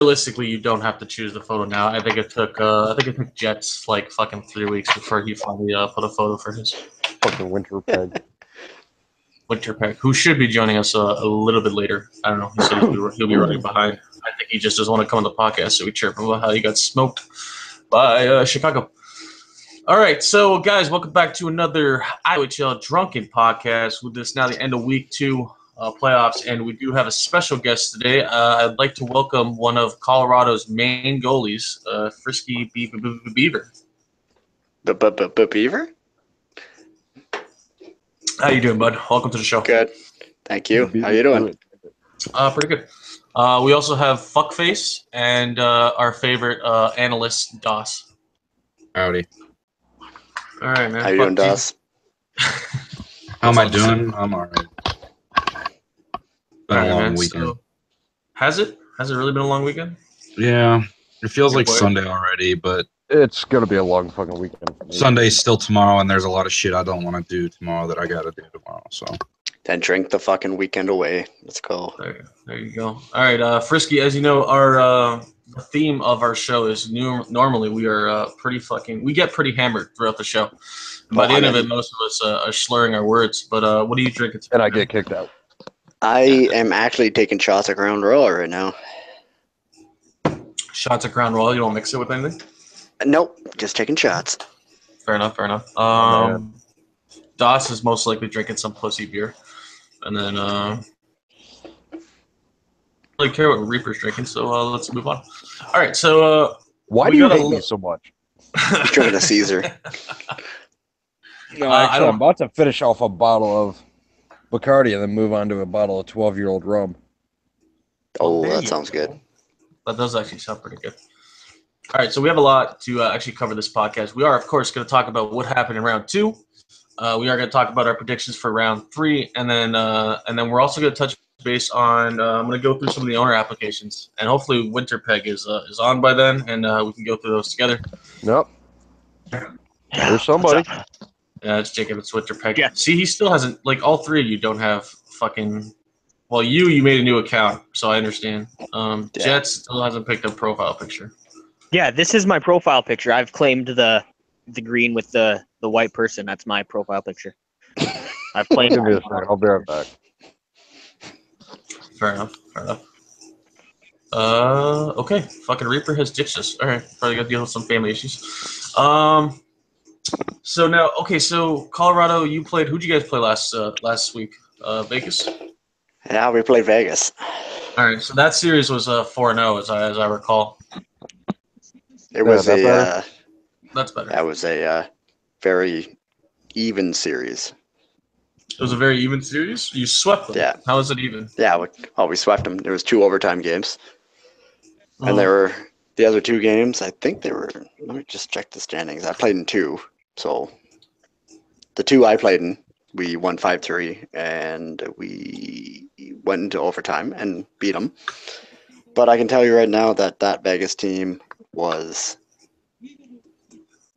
realistically, you don't have to choose the photo now. I think it took Jets like fucking 3 weeks before he finally put a photo for his Fucking winter peg. winter pack, who should be joining us a little bit later. I don't know. He said he'll be running behind. I think he just doesn't want to come on the podcast, so we chirp him about how he got smoked by Chicago. All right, so guys, welcome back to another IOHL Drunken podcast. With this now the end of week 2 playoffs, and we do have a special guest today. I'd like to welcome one of Colorado's main goalies, Frisky Beaver. Beaver? How you doing, bud? Welcome to the show. Good. Thank you. How you doing? Pretty good. We also have Fuckface and our favorite analyst, Doss. Howdy. All right, man. How you doing, Doss? How am I doing? I'm all right. Been a long weekend. So, has it really been a long weekend? Yeah. It feels like Sunday already, but It's gonna be a long fucking weekend. Sunday's still tomorrow, and there's a lot of shit I don't want to do tomorrow that I gotta do tomorrow. So Then drink the fucking weekend away. Let's go. There you go. All right, Frisky. As you know, our the theme of our show is normally we are we get pretty hammered throughout the show. And by the end of it, most of us are slurring our words. But what are you drinking today? And I get kicked out. I am actually taking shots of Crown Royal right now. Shots of Crown Royal. You don't mix it with anything? Nope, just taking shots. Fair enough. Doss is most likely drinking some pussy beer, and then really care what Reaper's drinking. So let's move on. All right. So Why do you hate me so much? He's drinking a Caesar. No, actually, I'm about to finish off a bottle of Bacardi and then move on to a bottle of 12-year-old rum. Oh, that sounds good. That does actually sound pretty good. All right, so we have a lot to actually cover this podcast. We are, of course, going to talk about what happened in round 2. We are going to talk about our predictions for round 3, and then we're also going to touch base on. I'm going to go through some of the owner applications, and hopefully Winter Peg is on by then, and we can go through those together. Nope. There's somebody. Yeah, it's Jacob. It's Winter Peg. Yeah. See, he still hasn't. Like all 3 of you don't have fucking. Well, you made a new account, so I understand. Jet still hasn't picked a profile picture. Yeah, this is my profile picture. I've claimed the green with the white person. That's my profile picture. I've claimed. Give me a second. I'll be right back. Fair enough. Okay. Fucking Reaper has ditched us. All right. Probably got to deal with some family issues. So now, okay. So Colorado, you played. Who'd you guys play last week? Vegas. Yeah, we played Vegas. All right. So that series was 4-0, as I recall. It was That's better. That was a very even series. It was a very even series? You swept them. Yeah. How was it even? Yeah, we swept them. There was 2 overtime games. And there were the other 2 games, I think they were, let me just check the standings. I played in 2. So the 2 I played in, we won 5-3, and we went into overtime and beat them. But I can tell you right now that Vegas team was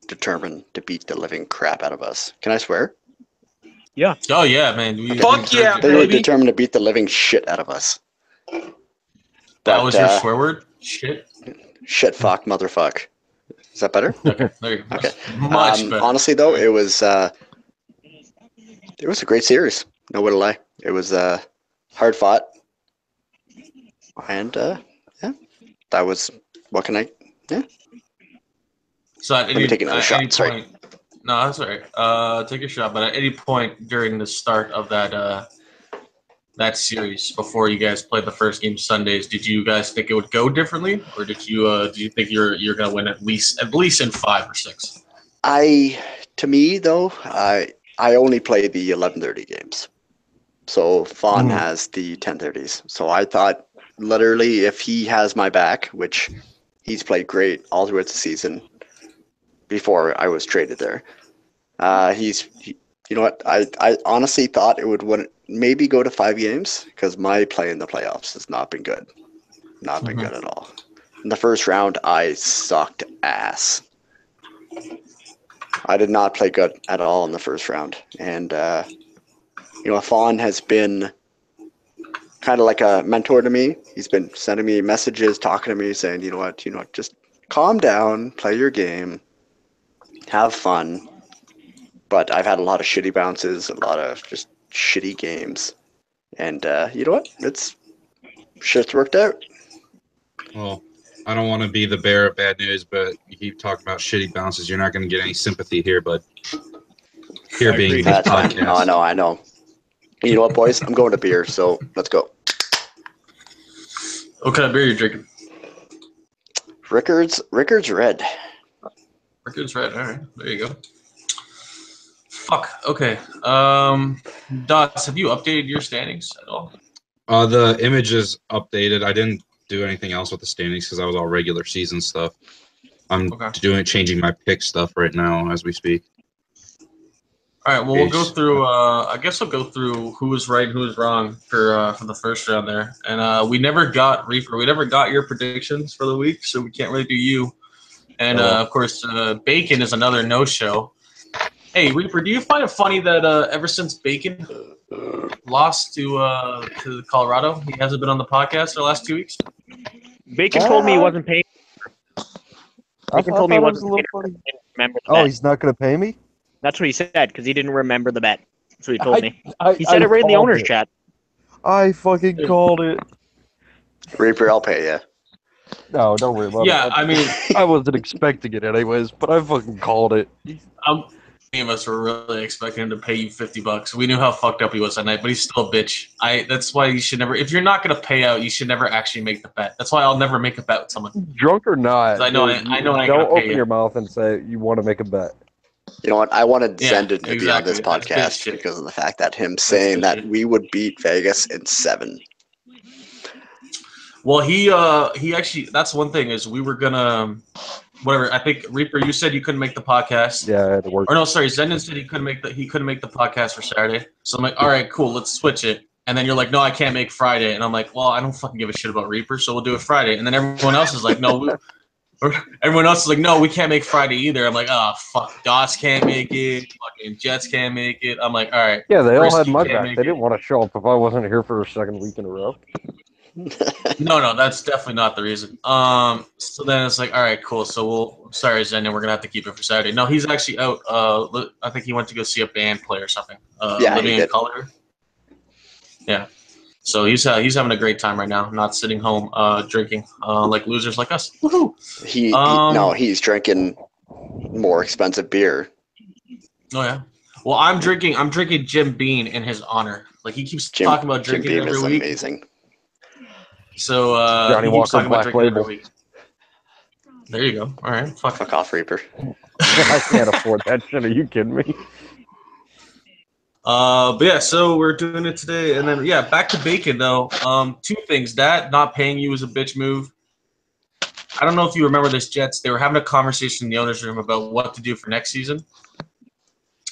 determined to beat the living crap out of us. Can I swear? Yeah. Oh, yeah, man. Fuck yeah, They were baby. determined to beat the living shit out of us. That was your swear word? Shit? Shit, fuck, motherfuck. Is that better? Okay, there you go. Okay. Much better. Honestly, though, it was a great series. No way to lie. It was hard fought. And, yeah, that was, what can I, yeah. So at Let me take another shot, sorry. No, that's all right. Take a shot. But at any point during the start of that series, before you guys played the first game Sundays, did you guys think it would go differently, or did you think you're gonna win at least in 5 or 6? To me though, I only play the 11:30 games. So Fawn has the 10:30s. So I thought literally if he has my back, which he's played great all throughout the season before I was traded there. You know what? I honestly thought it would maybe go to 5 games because my play in the playoffs has not been good. Not been good at all. In the first round, I sucked ass. I did not play good at all in the first round. And, Fawn has been kind of like a mentor to me. He's been sending me messages, talking to me, saying, you know what, just calm down, play your game, have fun. But I've had a lot of shitty bounces, a lot of just shitty games. And you know what? Shit's worked out. Well, I don't want to be the bearer of bad news, but you keep talking about shitty bounces. You're not going to get any sympathy here, but here I being agree. this That's fine. podcast. No, I know. You know what, boys? I'm going to beer, so let's go. What kind of beer are you drinking? Rickard's Red. Rickard's Red. All right, there you go. Fuck. Okay. Dots, have you updated your standings at all? The image is updated. I didn't do anything else with the standings because I was all regular season stuff. I'm changing my pick stuff right now as we speak. All right. Well, we'll go through. I guess we'll go through who was right and who was wrong for the first round there. And we never got Reaper. We never got your predictions for the week, so we can't really do you. And of course, Bacon is another no-show. Hey, Reaper, do you find it funny that ever since Bacon lost to Colorado, he hasn't been on the podcast for the last 2 weeks? Bacon told me he wasn't paying. Bacon told me he wasn't paying. Remember the bet. He's not going to pay me? That's what he said because he didn't remember the bet. That's what he told me. He I said it right in the called owner's it. chat. I fucking called it. Reaper, I'll pay you. No, don't worry about it. Yeah, I mean, I wasn't expecting it anyways, but I fucking called it. many of us were really expecting him to pay you $50. We knew how fucked up he was that night, but he's still a bitch. That's why you should never. If you're not gonna pay out, you should never actually make the bet. That's why I'll never make a bet with someone. Drunk or not, 'Cause I know dude, I ain't gonna don't pay open you. your mouth and say you want to make a bet. You know what? I wanted Yeah, Zendon to be on this exactly. That's podcast shit. because of the fact that him saying that we would beat Vegas in 7. Well, he actually. That's one thing is we were gonna. Whatever. I think Reaper, you said you couldn't make the podcast. Yeah, I had to work. Or no, sorry, Zendon said he couldn't make the podcast for Saturday. So I'm like, all right, cool, let's switch it. And then you're like, no, I can't make Friday. And I'm like, well, I don't fucking give a shit about Reaper, so we'll do it Friday. And then everyone else is like, no, everyone else is like, no, we can't make Friday either. I'm like, oh fuck, Dots can't make it, fucking Jets can't make it. I'm like, all right. Yeah, they all had Brisky my can't back. make They it. didn't want to show up if I wasn't here for a second week in a row. No, that's definitely not the reason. So then it's like, all right, cool. So sorry, Zendon, we're gonna have to keep it for Saturday. No, he's actually out. I think he went to go see a band play or something. Yeah, Living he in did. Color. Yeah. So he's having a great time right now, not sitting home drinking like losers like us. Woohoo! He's drinking more expensive beer. Oh yeah. Well, I'm drinking Jim Beam in his honor. Like he keeps talking about Jim drinking Beam every is week. amazing. So Johnny he keeps Walker talking about Black drinking Label. every week. There you go. All right. Fuck off, Reaper. I can't afford that shit. Are you kidding me? But yeah, so we're doing it today, and then yeah, back to Bacon though. 2 things: that not paying you was a bitch move. I don't know if you remember this, Jets. They were having a conversation in the owners' room about what to do for next season,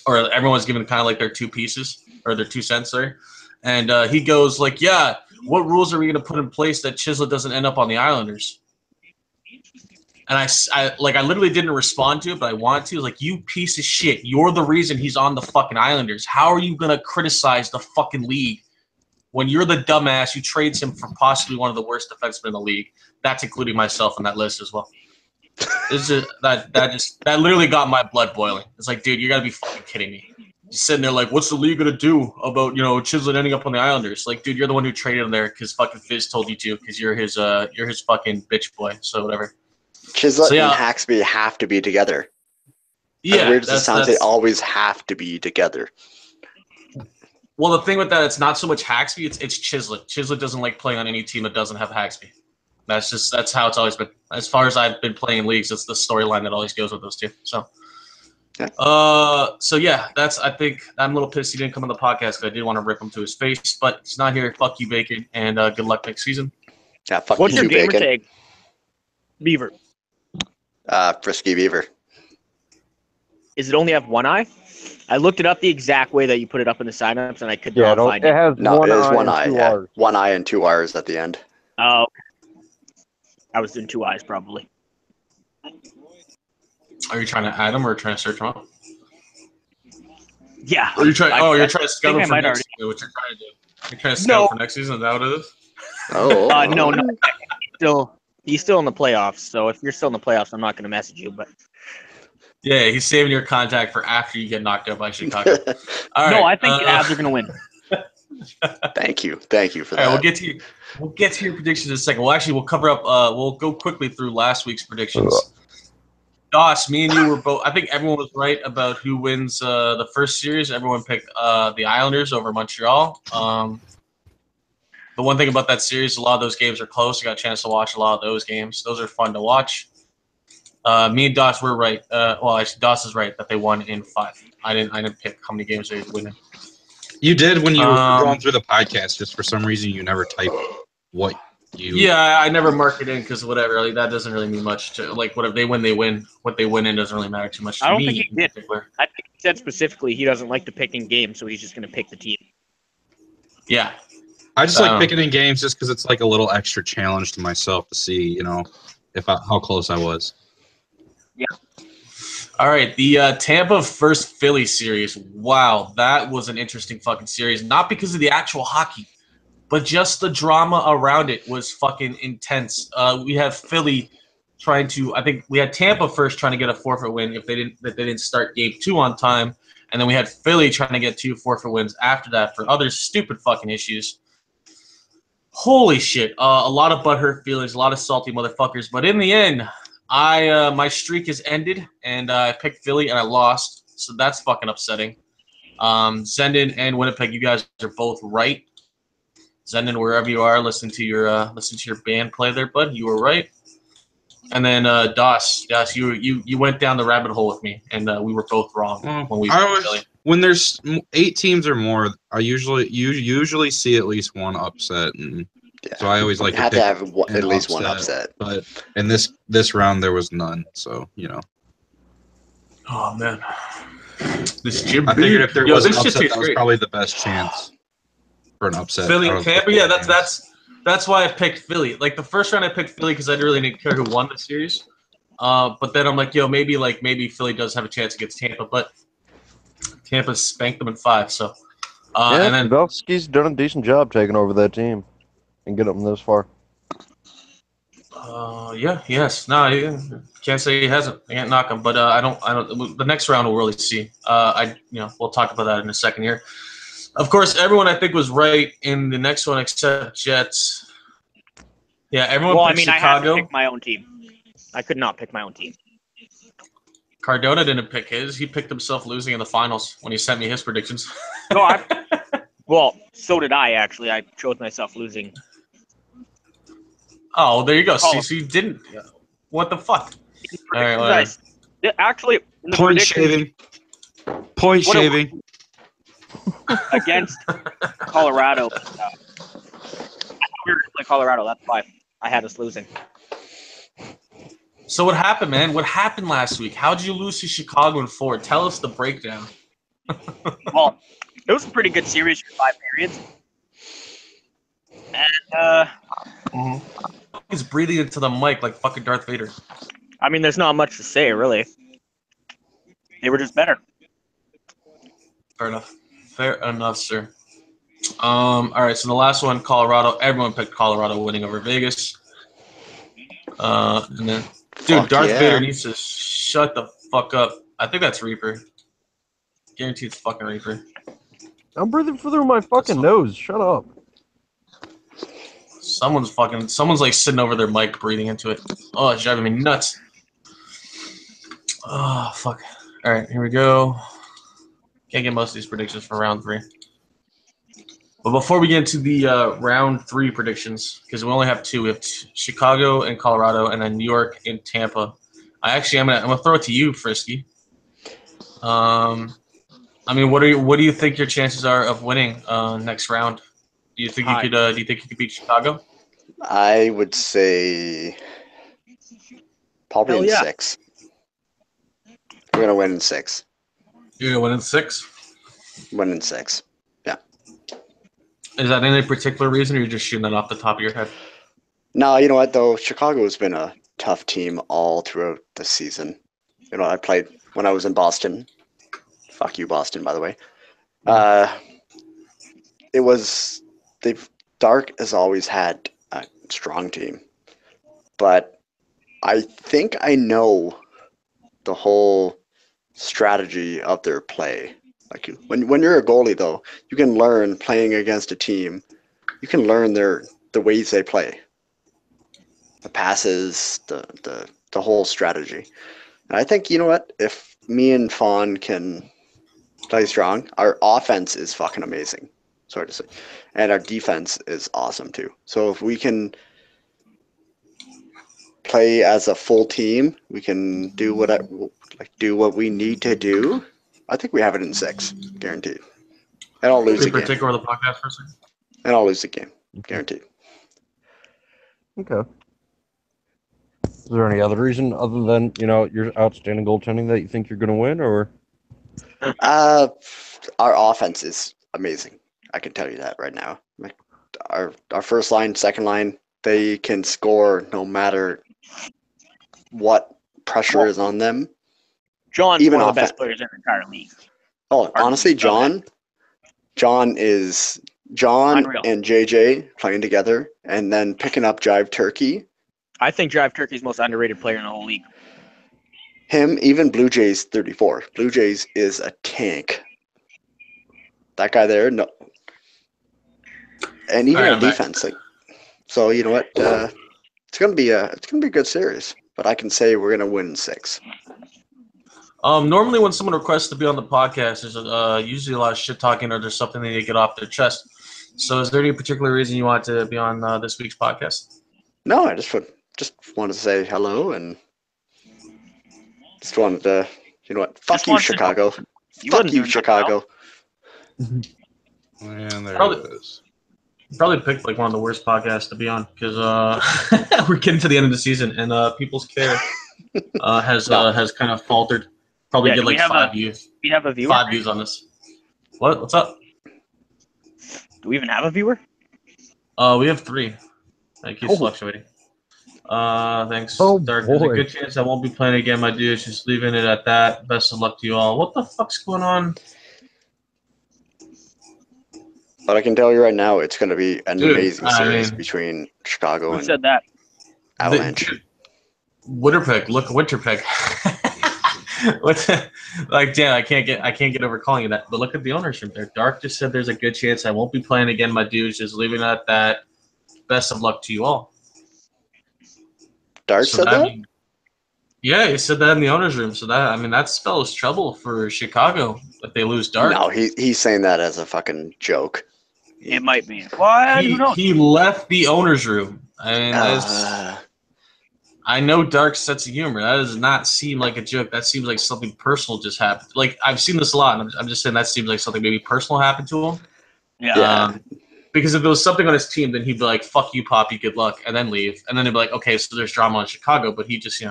or everyone's giving kind of like their 2 pieces or their 2 cents, sorry. And he goes like, "Yeah, what rules are we going to put in place that Chislett doesn't end up on the Islanders?" And I literally didn't respond to it, but I wanted to. Like, you piece of shit. You're the reason he's on the fucking Islanders. How are you going to criticize the fucking league when you're the dumbass who trades him for possibly one of the worst defensemen in the league? That's including myself on that list as well. It's just, that literally got my blood boiling. It's like, dude, you got to be fucking kidding me. Just sitting there like, what's the league going to do about, Chislett ending up on the Islanders? Like, dude, you're the one who traded him there because fucking Fizz told you to because you're his fucking bitch boy. So whatever. Chislett and Haxby have to be together. Yeah, as weird as it sounds, they always have to be together. Well, the thing with that, it's not so much Haxby, it's Chislett. Chislett doesn't like playing on any team that doesn't have Haxby. That's how it's always been. As far as I've been playing leagues, it's the storyline that always goes with those two. So, I think I'm a little pissed he didn't come on the podcast because I did want to rip him to his face, but he's not here. Fuck you, Bacon, and good luck next season. Yeah, fuck What's you, your gamer Bacon. tag? Beaver. Frisky Beaver. Does it only have one eye? I looked it up the exact way that you put it up in the signups, and I could not find it it. has No, one it is eye one and eye. 2 Yeah. R's. 1 eye and 2 R's at the end. Oh, I was in 2 eyes probably. Are you trying to add him or trying to search him up? Yeah. Or you're trying to scout him I for might next year, what you're trying to do. You're trying to scout for next season? Is that what it is? Oh. No. He's still in the playoffs. So if you're still in the playoffs, I'm not going to message you. But Yeah, he's saving your contact for after you get knocked out by Chicago. All right. no, I think the Avs are going to win. Thank you for All that. right, we'll get to your predictions in a second. We'll cover up. We'll go quickly through last week's predictions. Doss, me and you were both. I think everyone was right about who wins the first series. Everyone picked the Islanders over Montreal. The one thing about that series, a lot of those games are close. I got a chance to watch a lot of those games. Those are fun to watch. Me and Doss were right. Actually, Doss is right that they won in 5. I didn't pick how many games they win in. You did when you were going through the podcast. Just for some reason, you never typed what you. Yeah, I never mark it in because whatever. Like, that doesn't really mean much. Whatever they win, they win. What they win in doesn't really matter too much to me. I don't think he did. I think he said specifically he doesn't like to pick in games, so he's just going to pick the team. Yeah. I just like picking in games just because it's like a little extra challenge to myself to see, how close I was. Yeah. All right, the Tampa versus Philly series. Wow, that was an interesting fucking series. Not because of the actual hockey, but just the drama around it was fucking intense. We have Philly trying to. I think we had Tampa first trying to get a forfeit win if they didn't start Game 2 on time, and then we had Philly trying to get 2 forfeit wins after that for other stupid fucking issues. Holy shit! A lot of butthurt feelings, a lot of salty motherfuckers. But in the end, my streak is ended, and I picked Philly and I lost, so that's fucking upsetting. Zendon and Winnipeg, you guys are both right. Zendon, wherever you are, listen to your band play there, bud. You were right. And then Doss, you went down the rabbit hole with me, and we were both wrong when there's 8 teams or more. You usually see at least one upset, and so I always like to pick have at least one upset. But in this round, there was none. So Oh man, this Jim. I figured if there was an upset, that was great. probably the best chance for an upset. Philly, Tampa. Yeah, that's why I picked Philly. Like the first round, I picked Philly because I really didn't care who won the series. But then I'm like, maybe Philly does have a chance against Tampa, but Tampa spanked them in 5. So, and then Pavelski's done a decent job taking over that team and getting them this far. Yes. No, I can't say he hasn't. I can't knock him, but I don't. The next round we'll really see. We'll talk about that in a second here. Of course, everyone I think was right in the next one except Jets. Yeah, everyone. Well, picked I had Chicago. to pick my own team. I could not pick my own team. Cardona didn't pick his. He picked himself losing in the finals when he sent me his predictions. No, well, so did I actually. I chose myself losing. Oh, there you go. See, so you didn't. What the fuck? All right, whatever. Actually, in the point shaving. Point shaving. Against Colorado. I thought we were going to play Colorado. That's why I had us losing. So what happened, man? What happened last week? How did you lose to Chicago in 4? Tell us the breakdown. Well, it was a pretty good series for 5 periods. And He's breathing into the mic like fucking Darth Vader. I mean, there's not much to say, really. They were just better. Fair enough, sir. All right, so the last one, Colorado. Everyone picked Colorado winning over Vegas. And then, dude, Darth Vader needs to shut the fuck up. I think that's Reaper. Guaranteed it's fucking Reaper. I'm breathing through my fucking nose. Shut up. Someone's like sitting over their mic breathing into it. Oh, it's driving me nuts. Oh, fuck. All right, here we go. Can't get most of these predictions for round 3. But before we get into the round 3 predictions, because we only have 2, we have Chicago and Colorado, and then New York and Tampa. I'm gonna throw it to you, Frisky. I mean, what do you think your chances are of winning next round? Do you think you could beat Chicago? I would say probably in 6. We're gonna win in 6. You're gonna win in 6? Win in 6. Yeah. Is that any particular reason, or you're just shooting that off the top of your head? No, you know what though? Chicago has been a tough team all throughout the season. I played when I was in Boston. Fuck you, Boston, by the way. It was Dark has always had a strong team, but I think I know the whole strategy of their play. Like when you're a goalie, though, you can learn playing against a team. You can learn the ways they play, the passes, the whole strategy. And I think, you know what? If me and Fawn can play strong, our offense is fucking amazing. Sorry to say, and our defense is awesome too. So if we can play as a full team, we can do what we need to do. I think we have it in 6, guaranteed. And I'll lose the Reaper, game. take over the podcast for a second. And I'll lose the game, guaranteed. Okay. Is there any other reason other than, your outstanding goaltending that you think you're going to win, or? Our offense is amazing. I can tell you that right now. Our first line, second line, they can score no matter what pressure is on them. John's even one of the best players in the entire league. Oh, honestly, John and JJ playing together, and then picking up Jive Turkey. I think Jive Turkey's most underrated player in the whole league. Him, even Blue Jays 34. Blue Jays is a tank. That guy there, no. And even our defense, so you know what? It's gonna be a good series. But I can say we're gonna win 6. Normally, when someone requests to be on the podcast, there's usually a lot of shit talking, or there's something they need to get off their chest. So, is there any particular reason you want to be on this week's podcast? No, I just wanted to say hello and just wanted to, you know what? Fuck you, Chicago. Fuck you, Chicago. And there it is. Probably picked one of the worst podcasts to be on because we're getting to the end of the season and people's care has kind of faltered. Probably get 5 views. We have a viewer. 5 views on this. What's up? Do we even have a viewer? We have 3. It keeps fluctuating. Thanks. Oh, Dark, boy. there's a good chance I won't be playing again, my dude. Just leaving it at that. Best of luck to you all. What the fuck's going on? But I can tell you right now, it's going to be an amazing series between Chicago and said that? Avalanche. Winterpeg, look, Winterpeg. Dan, I can't get over calling you that. But look at the ownership there. Dark just said there's a good chance I won't be playing again, my dudes. Just leaving it at that. Best of luck to you all. Dark said that? Yeah, he said that in the owner's room. So that spells trouble for Chicago if they lose Dark. No, he's saying that as a fucking joke. It might be. Well, who knows? He left the owner's room. I know Dark's sense of humor. That does not seem like a joke. That seems like something personal just happened. I've seen this a lot, and I'm just saying that seems like something maybe personal happened to him. Yeah. Because if there was something on his team, then he'd be like, "Fuck you, Poppy, good luck," and then leave. And then they'd be like, "Okay, so there's drama in Chicago," but he just,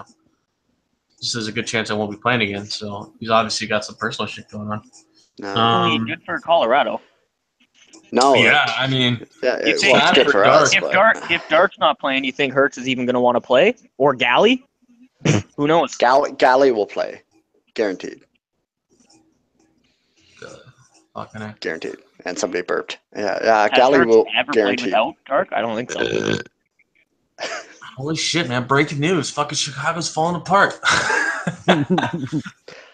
there's a good chance I won't be playing again. So he's obviously got some personal shit going on. No. Good for Colorado. No. Yeah, it's good for us. If Dark's not playing, do you think Hertz is even going to want to play? Or Galley? Who knows? Galley will play. Guaranteed. Guaranteed. And somebody burped. Yeah, Galley will guarantee. Without Dark? I don't think so. Holy shit, man. Breaking news. Fucking Chicago's falling apart.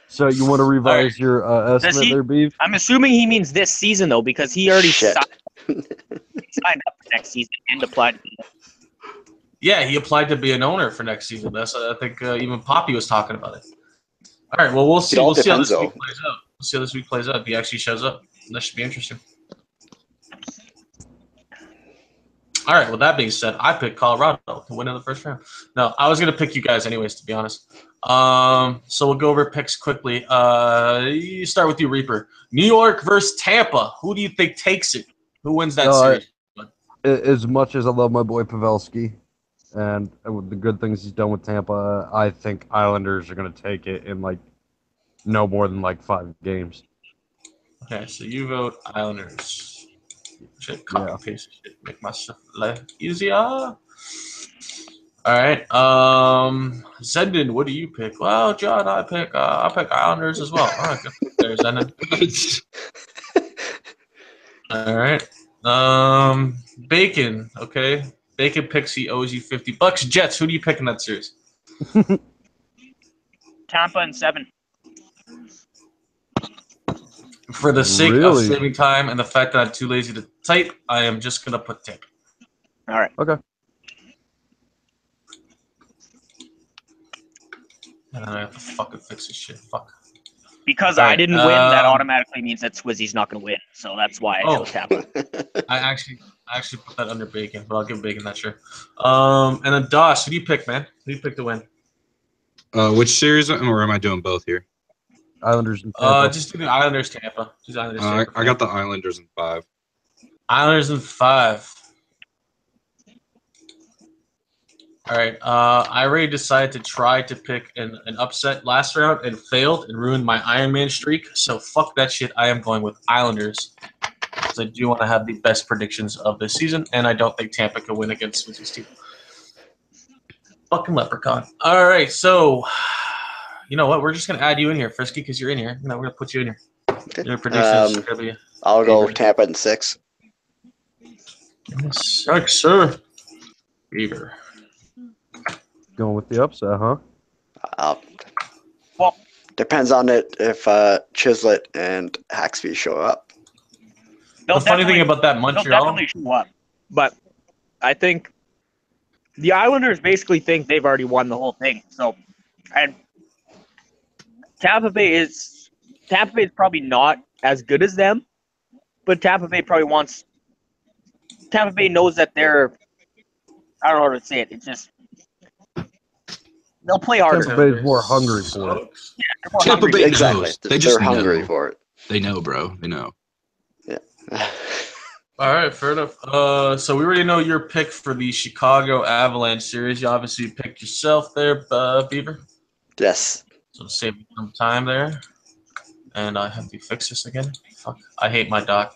So you want to revise your estimate there, Beef? I'm assuming he means this season, though, because he already signed up for next season and applied. Yeah, he applied to be an owner for next season. I think even Poppy was talking about it. All right, well, we'll see. We'll see how this week plays out. We'll see how this week plays out. If he actually shows up, that should be interesting. All right, with that being said, I picked Colorado to win in the first round. No, I was going to pick you guys anyways, to be honest. So we'll go over picks quickly. You start with you, Reaper. New York versus Tampa. Who do you think takes it? Who wins that series? As much as I love my boy Pavelski and with the good things he's done with Tampa, I think Islanders are going to take it in no more than 5 games. Okay, so you vote Islanders. Should copy paste shit, make my stuff life easier. All right, Zendon, what do you pick? Well, John, I pick Islanders as well. All right, good. There's Zendon. All right, Bacon. Okay, Bacon Pixie owes you $50. Jets. Who do you pick in that series? Tampa in 7. For the sake of Really? saving time and the fact that I'm too lazy to type, I am just gonna put Tampa. All right. Okay. And I have to fucking fix this shit. Fuck. Because All I right, didn't win, that automatically means that Swizzy's not going to win. So that's why I chose Tampa. I actually put that under Bacon, but I'll give Bacon that sure. And then Doss, who do you pick, man? Who do you pick to win? Which series, or am I doing both here? Islanders and Tampa. Just do the Islanders Tampa. Just Islanders Tampa. I got the Islanders in 5. Islanders in 5. All right. I already decided to try to pick an upset last round and failed and ruined my Iron Man streak. So fuck that shit. I am going with Islanders because I do want to have the best predictions of this season, and I don't think Tampa can win against Swizzy's team. Fucking leprechaun. All right. So, you know what? We're just gonna add you in here, Frisky, because you're in here. We're gonna put you in here. Okay. Your predictions are gonna be. I'll go Tampa in 6. 6, sir. Beaver. Going with the upset, huh? Well, Depends on it if Chislett and Haxby show up. The funny thing about that they'll Montreal. definitely show up. But I think the Islanders basically think they've already won the whole thing. So, and Tampa Bay is probably not as good as them, but Tampa Bay knows that they're, I don't know how to say it. It's just they'll play harder. Tampa Bay is more hungry for it. Yeah, they're more Tampa hungry. Bay Exactly. knows. They just They're hungry know. for it. They know, bro. They know. Yeah. All right, fair enough. So we already know your pick for the Chicago Avalanche series. You obviously picked yourself there, Beaver. Yes. So save some time there. And I have to fix this again. Fuck. I hate my doc.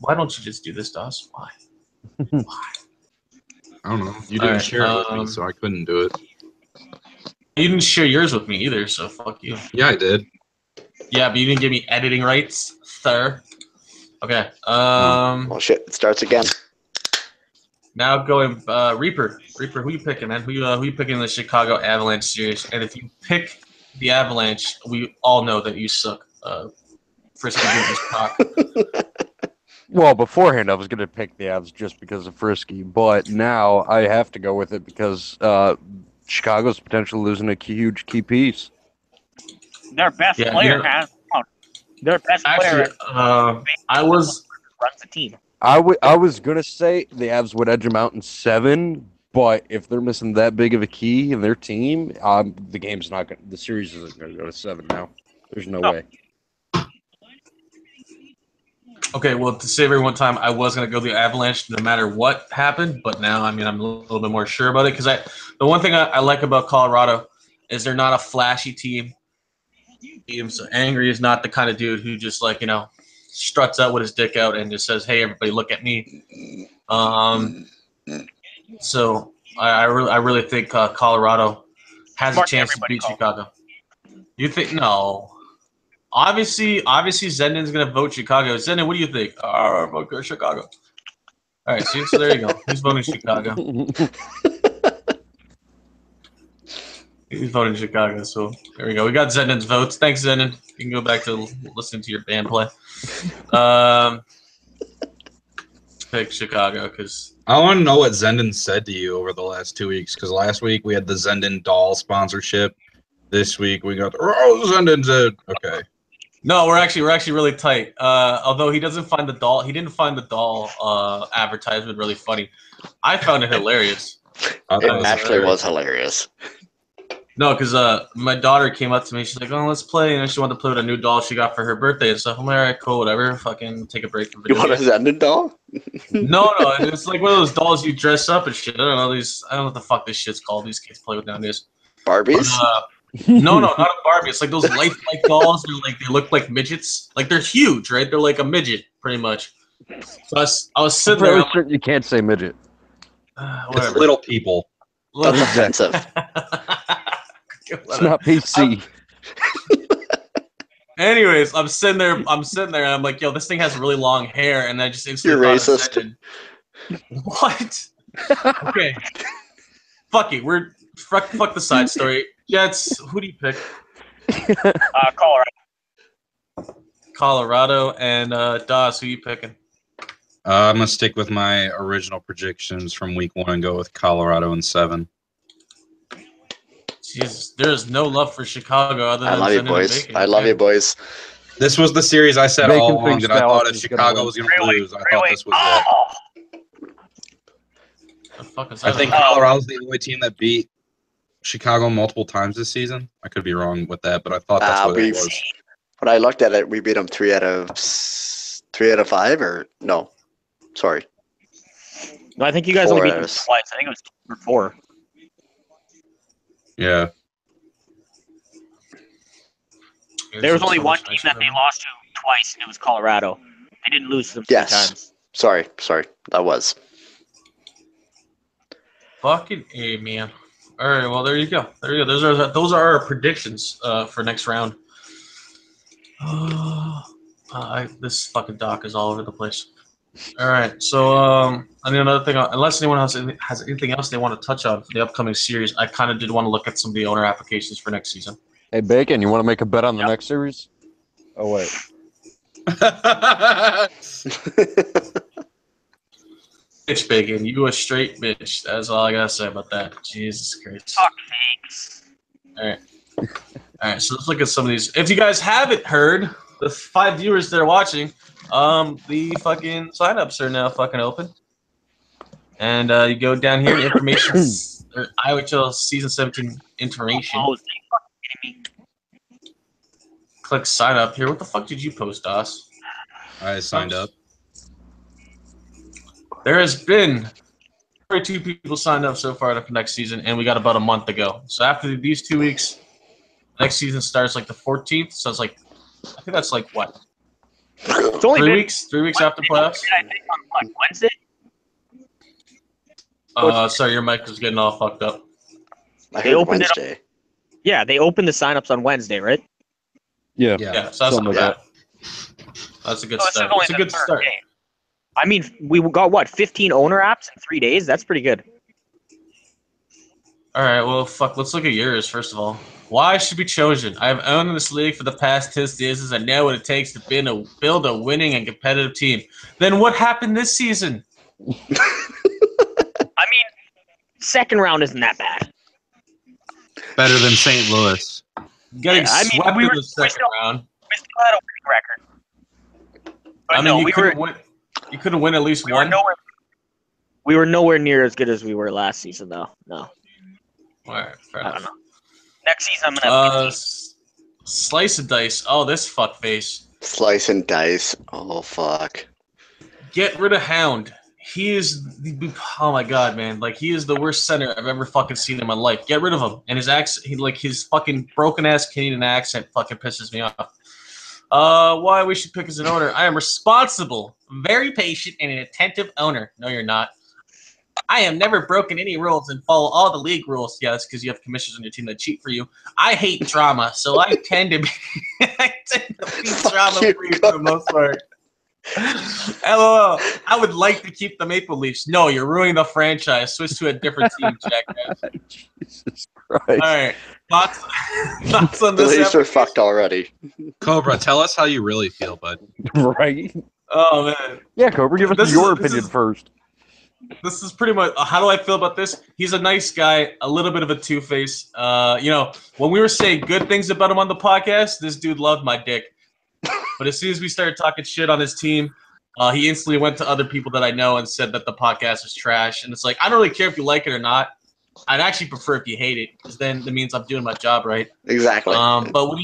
Why don't you just do this, Doss? Why? I don't know. You All didn't right, share it with me, so I couldn't do it. You didn't share yours with me either, so fuck you. Yeah, I did. Yeah, but you didn't give me editing rights, sir. Okay. Well, shit. It starts again. Now going Reaper. Reaper, who you picking, man? Who you picking in the Chicago Avalanche series? And if you pick the Avalanche, we all know that you suck. Frisky gives us talk. Well, beforehand, I was going to pick the Avs just because of Frisky, but now I have to go with it because Chicago's potentially losing a huge key piece. Their best player has their best player. I was runs the team. I was going to say the Avs would edge them out in 7, but if they're missing that big of a key in their team, the series isn't going to go to 7 now. There's no way. Okay, well, to save everyone time, I was going to go the Avalanche no matter what happened, but now, I mean, I'm a little bit more sure about it because the one thing I like about Colorado is they're not a flashy team. So Angry is not the kind of dude who just, like, struts out with his dick out and just says, hey, everybody, look at me. So I really think Colorado has a chance to beat Chicago. You think? No. Obviously, Zendon's going to vote Chicago. Zendon, what do you think? Oh, vote Chicago. All right, so there you go. He's voting Chicago. He's voting Chicago, so there we go. We got Zendon's votes. Thanks, Zendon. You can go back to listening to your band play. Pick Chicago because I want to know what Zendon said to you over the last 2 weeks, because last week we had the Zendon doll sponsorship. This week we got Zendon said okay. No, we're actually really tight. Although he didn't find the doll advertisement really funny. I found it hilarious. It actually was hilarious. No, because my daughter came up to me. She's like, "Oh, let's play," and she wanted to play with a new doll she got for her birthday and stuff. I'm like, "All right, cool, whatever. Fucking take a break from video You want a Zendon doll? No, it's like one of those dolls you dress up and shit. I don't know what the fuck this shit's called. These kids play with nowadays. Barbies? No, not a Barbie. It's like those lifelike dolls. They look like midgets. Like they're huge, right? They're like a midget, pretty much. So I was sitting there. You can't say midget. It's little people. That's offensive. It's not PC. Anyways, I'm sitting there, and I'm like, yo, this thing has really long hair, and I just instantly You're thought racist. of Sejin. What? Okay. Fuck it. Fuck the side story. Jets, who do you pick? Colorado. Colorado, and Dawes, who you picking? I'm gonna stick with my original predictions from week 1 and go with Colorado in 7. Jesus, there is no love for Chicago other I than love you, Zen and boys. Bacon. I love you, boys. This was the series I said Bacon all along thinks that I thought Dallas if is gonna Chicago win. was going to Really? lose, I thought this was it. The fuck is I that think about? Colorado's the only team that beat Chicago multiple times this season. I could be wrong with that, but I thought that's what it was. When I looked at it, we beat them 3 out of 5, or no? Sorry. No, I think you guys 4 only beat out them of- twice. I think it was 2 or 4. Yeah. There was only one team that they lost to twice, and it was Colorado. They didn't lose to them 3 Yes. times. Sorry. That was. Fucking A, man. All right, well, there you go. Those are our predictions for next round. This fucking doc is all over the place. All right, so and another thing, unless anyone has anything else they want to touch on for the upcoming series, I kind of did want to look at some of the owner applications for next season. Hey, Bacon, you want to make a bet on the next series? Oh, wait. Bitch, Bacon, you a straight bitch. That's all I gotta say about that. Jesus Christ. Fuck fakes. All right. So let's look at some of these. If you guys haven't heard, the 5 viewers that are watching, the fucking signups are now fucking open. And you go down here, information, or IOHL season 17 information. Oh, they fucking kidding me. Click sign up here. What the fuck did you post, Dos? I signed up. There has been 32 people signed up so far for next season, and we got about a month to go. So after these 2 weeks, next season starts like the 14th. So it's like, I think that's like what? It's only 3 been weeks? 3 weeks after playoffs? I think on what, Wednesday? Sorry, your mic was getting all fucked up. I They heard opened it up- Wednesday. Yeah, they opened the signups on Wednesday, right? Yeah. Yeah, so that's Something like not bad. That's a good So this is start. only It's a the good third start. day. I mean, we got what, 15 owner apps in 3 days? That's pretty good. All right, well, fuck. Let's look at yours first of all. Why should be chosen? I have owned this league for the past 10 seasons. I know what it takes to build a winning and competitive team. Then what happened this season? I mean, second round isn't that bad. Better than St. Louis. Getting Yeah, I mean, swept we in were- the second round. We still had a winning record. But I mean, no, you we couldn't win. You couldn't win at least were one. we were nowhere near as good as we were last season, though. No, All right, fair I don't enough. know. Next season, I'm gonna have 15. Slice and dice. Oh, this fuckface. Slice and dice. Oh, fuck. Get rid of Hound. He is oh my god, man! Like he is the worst center I've ever fucking seen in my life. Get rid of him. And his accent, his fucking broken ass Canadian accent, fucking pisses me off. Why we should pick as an owner? I am responsible, very patient, and an attentive owner. No, you're not. I have never broken any rules and follow all the league rules. Yeah, that's because you have commissioners on your team that cheat for you. I hate drama, so I tend to be, drama free for the most part. LOL. I would like to keep the Maple Leafs. No, you're ruining the franchise. Switch to a different team, jackass. Jesus Christ. All right. Thoughts on The this Leafs are episode? fucked already. Cobra, tell us how you really feel, bud. Right? Oh, man. Yeah, Cobra, give us This your is- this opinion is- first. This is pretty much how do I feel about this? He's a nice guy, a little bit of a two-face. When we were saying good things about him on the podcast, this dude loved my dick. But as soon as we started talking shit on his team, he instantly went to other people that I know and said that the podcast was trash. And it's like, I don't really care if you like it or not. I'd actually prefer if you hate it, because then it means I'm doing my job right. Exactly. But what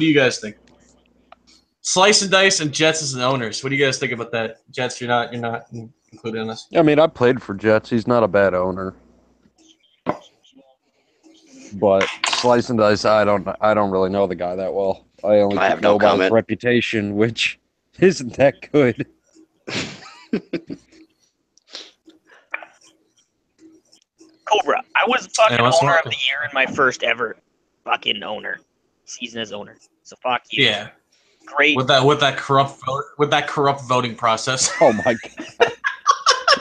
do you guys think? Slice and dice and Jets as an owners. What do you guys think about that? Jets, you're not included in this. I mean, I played for Jets. He's not a bad owner. But Slice and Dice, I don't really know the guy that well. I only I have know no about his comment. reputation, which isn't that good. Cobra. I was fucking Yeah, what's owner of wrong? the year in my first ever fucking owner season as owner. So fuck you. Yeah. great. with that corrupt voting process. Oh my god.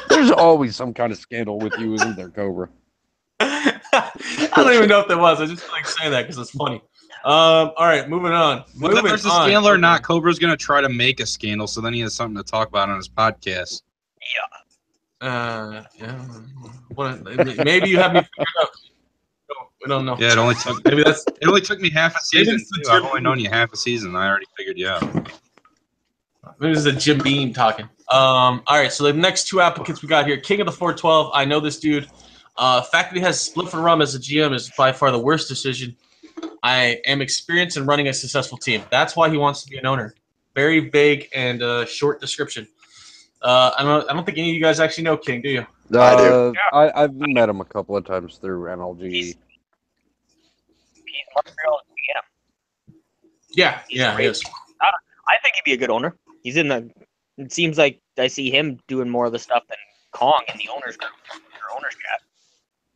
There's always some kind of scandal with you, isn't there, Cobra? I don't even know if there was. I just like saying that because it's funny. All right, moving on. Whether there's a scandal or not, Cobra's gonna try to make a scandal, so then he has something to talk about on his podcast. Yeah. Maybe you have me figured out. We don't know. Yeah, it only took me half a season. I've only known you half a season. I already figured you out. Maybe this is a Jim Beam talking. All right, so the next two applicants we got here, King of the 412. I know this dude. Fact that he has Split and Rum as a GM is by far the worst decision. I am experienced in running a successful team. That's why he wants to be an owner. Very vague and short description. I don't think any of you guys actually know King, do you? I do. I've met him a couple of times through NLG. He's Montreal's GM. Yeah, He's he great. is. I think he'd be a good owner. He's in the. It seems like I see him doing more of the stuff than Kong in the owners group or owners chat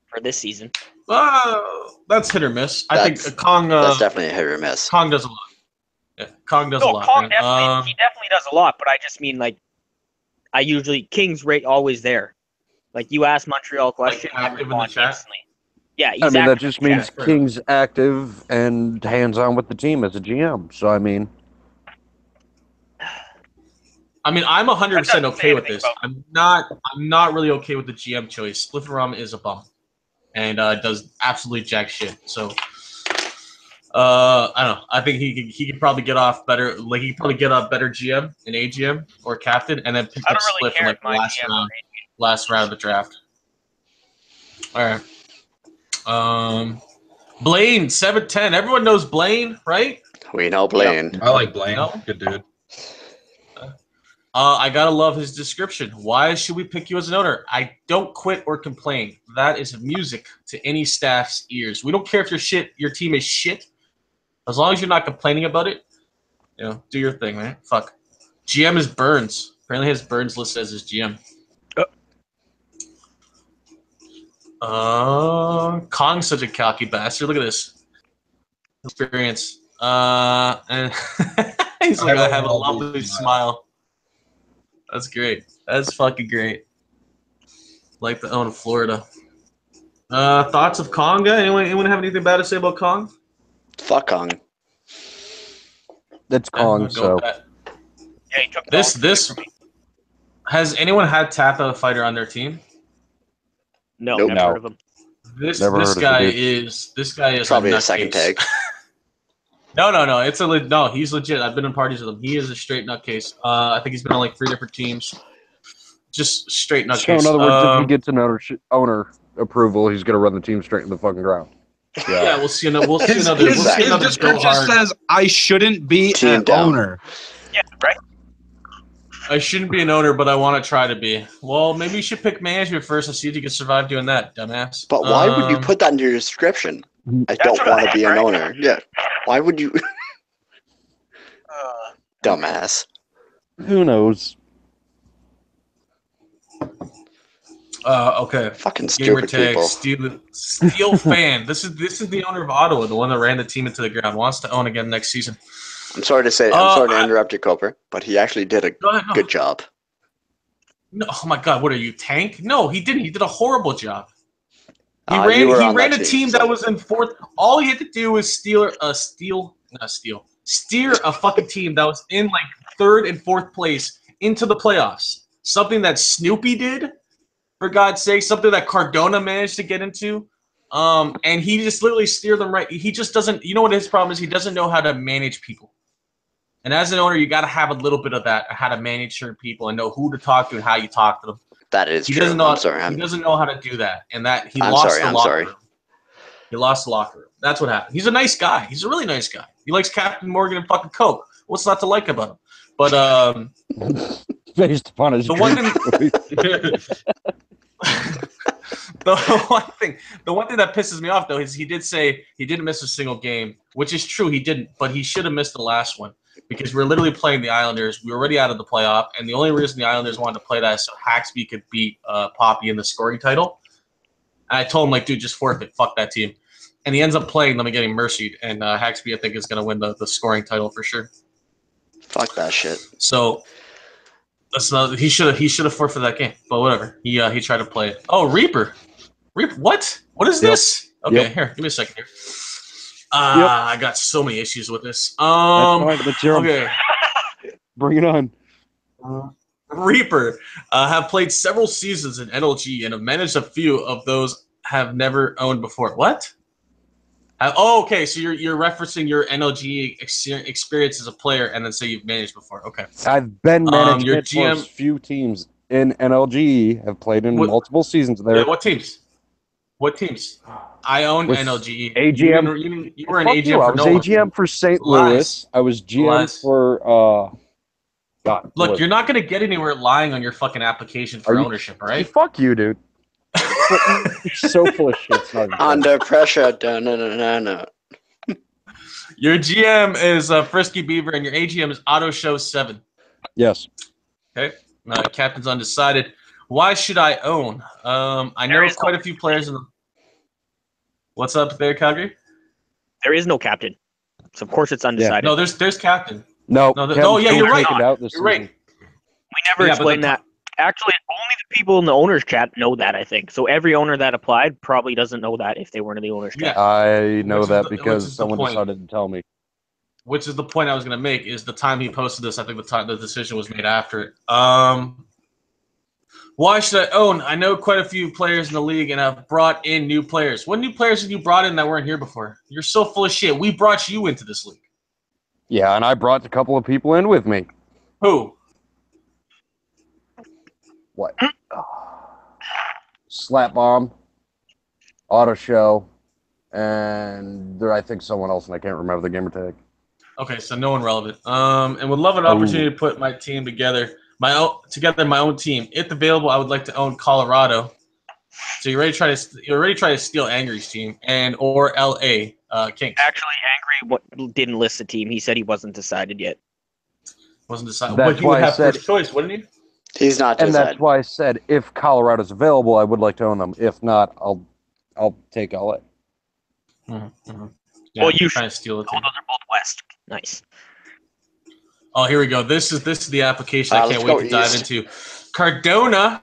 for this season. That's hit or miss. I think Kong. That's definitely a hit or miss. Kong does a lot. Yeah, Kong does a lot. Kong man. definitely, he definitely does a lot. But I just mean like, I usually King's rate always there. Like you ask Montreal a question, Like I active in respond the chat? instantly. Yeah, he's I mean, that active just in the means chat. King's active and hands-on with the team as a GM. So, I mean... I'm 100% okay with this. about- I'm not really okay with the GM choice. Split and Rum is a bum, and does absolutely jack shit. So, I don't know. I think he could probably get off better. Like he could probably get off better GM and AGM or captain, and then pick I up don't really Split in care like if the my last GM round. Last round of the draft. All right. Blaine 710. Everyone knows Blaine, right? We know Blaine. I like Blaine. No? Good dude. I gotta love his description. Why should we pick you as an owner? I don't quit or complain. That is music to any staff's ears. We don't care if your team is shit. As long as you're not complaining about it, do your thing, man. Fuck. GM is Burns. Apparently his Burns listed as his GM. Kong's such a cocky bastard. Look at this experience. And he's like, I have a lovely smile. That's great. That's fucking great. Like the own Florida. Thoughts of Kong? Anyone have anything bad to say about Kong? Fuck Kong. That's Yeah, I'll Kong, go so... with that. Yeah, he took This has anyone had Tappa fighter on their team? No, Nope. never heard of him. This Never heard of guy the dude. is Probably a a second nutcase. tag. No. No, he's legit. I've been in parties with him. He is a straight nutcase. I think he's been on like 3 different teams. Just straight nutcase. So, in other words, if he gets an owner approval, he's going to run the team straight in the fucking ground. yeah, we'll see another. His description says, I shouldn't be Team an down. owner. Yeah, right. I shouldn't be an owner, but I want to try to be. Well, maybe you should pick management first and see if you can survive doing that, dumbass. But why would you put that into your description? I don't what want I to be meant, an right? owner. Yeah. Why would you? Dumbass. Who knows? Okay. Fucking Gamer stupid tag people. Steel fan. This is the owner of Ottawa, the one that ran the team into the ground. Wants to own again next season. I'm sorry to say. I'm sorry to interrupt you, Cooper, but he actually did a Go ahead, no. good job. No, oh my God, what are you, Tank? No, he didn't. He did a horrible job. He You were on ran that a team, team so- that was in fourth. All he had to do was steer a fucking team that was in like 3rd and 4th place into the playoffs. Something that Snoopy did, for God's sake, something that Cardona managed to get into. And he just literally steered them right. He just doesn't. You know what his problem is? He doesn't know how to manage people. And as an owner, you got to have a little bit of that, how to manage certain people and know who to talk to and how you talk to them. That is He true. doesn't know. I'm sorry. He doesn't know how to do that, and that he I'm lost sorry, the I'm locker sorry. room. He lost the locker room. That's what happened. He's a nice guy. He's a really nice guy. He likes Captain Morgan and fucking Coke. What's not to like about him? But Based upon his the one dream. the one thing that pisses me off though is he did say he didn't miss a single game, which is true. He didn't, but he should have missed the last one because we're literally playing the Islanders. We were already out of the playoff, and the only reason the Islanders wanted to play that is so Haxby could beat Poppy in the scoring title. And I told him, like, dude, just forfeit. Fuck that team. And he ends up playing them and getting mercied. And Haxby, I think, is going to win the scoring title for sure. Fuck that shit. So that's not. He should have forfeited that game, but whatever. He tried to play it. Oh, Reaper. What? What is this? Okay, here. Give me a second here. I got so many issues with this. That's fine. Let's hear 'em. Okay. Bring it on. Reaper have played several seasons in NLG and have managed a few of those have never owned before. What? Okay. So you're referencing your NLG experience as a player, and then say you've managed before. Okay. I've been management your for GM a few teams in NLG. Have played in multiple seasons there. Yeah, what teams? What teams? I own With NLG. AGM. You were an Fuck AGM you. I for was no one. AGM for St. Lies. Louis. I was GM Lies. for God. Look, you're not going to get anywhere lying on your fucking application for ownership, all right? Fuck you, dude. You're so full of shit. It's not even funny. Under pressure. No. Your GM is Frisky Beaver, and your AGM is Auto Show 7. Yes. Okay. Captain's undecided. Why should I own? I know quite a few players in the. What's up there, Calgary? There is no captain, so of course it's undecided. No, there's captain. No. Yeah, you're right. You're right. We never explained that. Actually, only the people in the owners chat know that, I think. So every owner that applied probably doesn't know that if they weren't in the owners chat. Yeah. I know Which is that the- because which is the someone point. decided to tell me. Which is the point I was going to make, is the time he posted this, I think the decision was made after it. Why should I own? I know quite a few players in the league and have brought in new players. What new players have you brought in that weren't here before? You're so full of shit. We brought you into this league. Yeah, and I brought a couple of people in with me. Who? What? Slap Bomb, Auto Show, and I think someone else, and I can't remember the gamer tag. Okay, so no one relevant. And would love an opportunity to put my team together. My own team. If available, I would like to own Colorado. So you already try to steal Angry's team or LA Kings. Actually, Angry didn't list the team. He said he wasn't decided yet. Wasn't decided. That's But he would why I have said- first choice, wouldn't he? He's not And decided. that's why I said if Colorado's available, I would like to own them. If not, I'll take LA. Mm-hmm. Well, you trying to steal it. Oh, those are both West. Nice. Oh, here we go. This is the application I can't let's wait to dive east. into. Cardona.